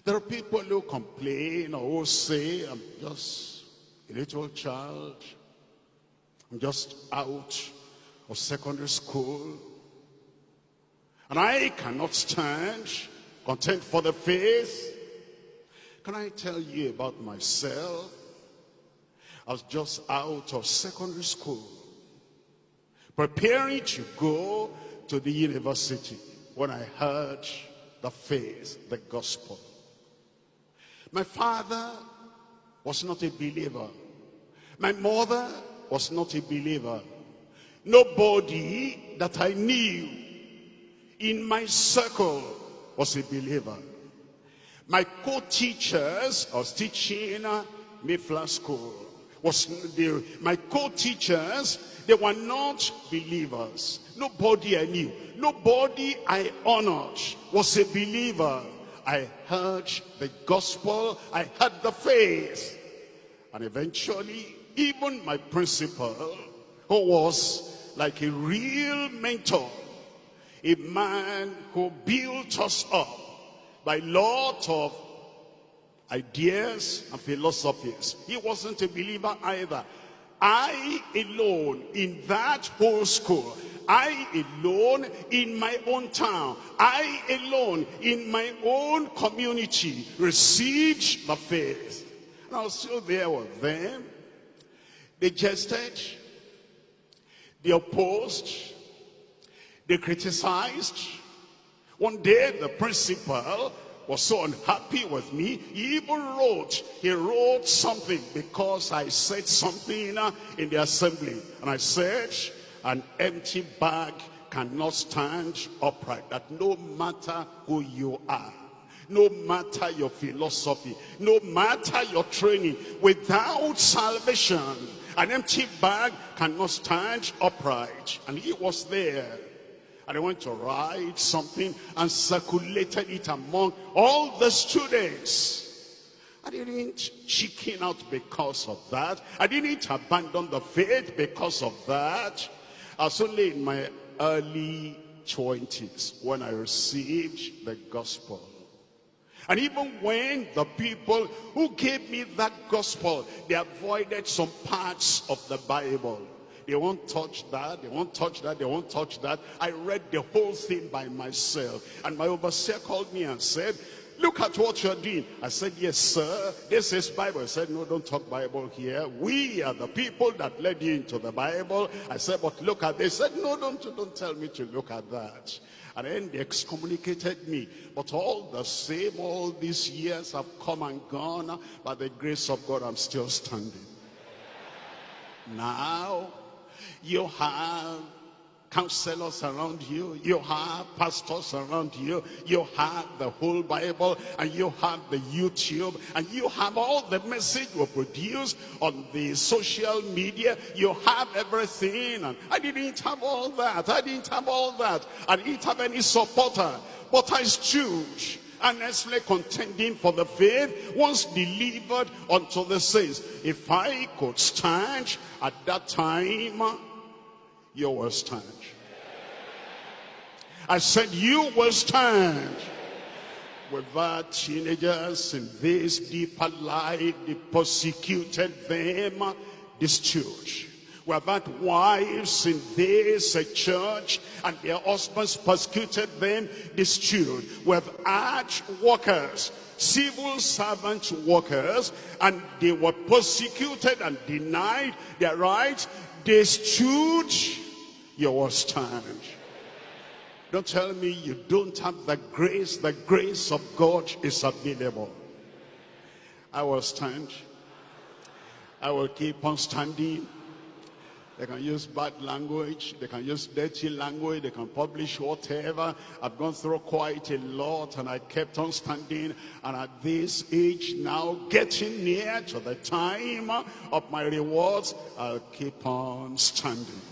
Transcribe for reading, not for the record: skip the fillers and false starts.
There are people who complain or who say, I'm just a little child. I'm just out of secondary school. And I cannot stand content for the faith. Can I tell you about myself? I was just out of secondary school, preparing to go to the university when I heard the faith, the gospel. My father was not a believer. My mother was not a believer. Nobody that I knew in my circle was a believer. My co-teachers, I was teaching Mayflower School. My co-teachers, they were not believers. Nobody I knew, nobody I honored was a believer. I heard the gospel, I heard the faith. And eventually, even my principal, who was like a real mentor, a man who built us up by a lot of ideas and philosophies. He wasn't a believer either. I alone in that whole school, I alone in my own town, I alone in my own community received the faith. And I was still there with them. They jested, they opposed, they criticized. One day the principal was so unhappy with me, he even wrote something because I said something in the assembly. And I said, an empty bag cannot stand upright. That no matter who you are, no matter your philosophy, no matter your training, without salvation, an empty bag cannot stand upright. And he was there. And I went to write something and circulated it among all the students. I didn't chicken out because of that. I didn't abandon the faith because of that. I was only in my early 20s when I received the gospel. And even when the people who gave me that gospel, they avoided some parts of the Bible. They won't touch that, they won't touch that, they won't touch that. I read the whole thing by myself. And my overseer called me and said, look at what you're doing. I said, yes, sir. This is Bible. I said, no, don't talk Bible here. We are the people that led you into the Bible. I said, but look at this. I said, no, don't tell me to look at that. And then they excommunicated me. But all the same, all these years have come and gone. By the grace of God, I'm still standing. Now, you have counselors around you, you have pastors around you, you have the whole Bible, and you have the YouTube, and you have all the message we produce on the social media. You have everything, and I didn't have all that. I didn't have any supporter, but I stood earnestly contending for the faith once delivered unto the saints. If I could stand at that time, you will stand. I said, you will stand. Without teenagers in this deeper life, they persecuted them, they stood. Without wives in this church, and their husbands persecuted them, they stood. With arch workers, civil servant workers, and they were persecuted and denied their rights, they stood. You will stand. Don't tell me you don't have the grace. The grace of God is available. I will stand. I will keep on standing. They can use bad language, they can use dirty language, they can publish whatever. I've gone through quite a lot, and I kept on standing. And at this age now, getting near to the time of my rewards, I'll keep on standing.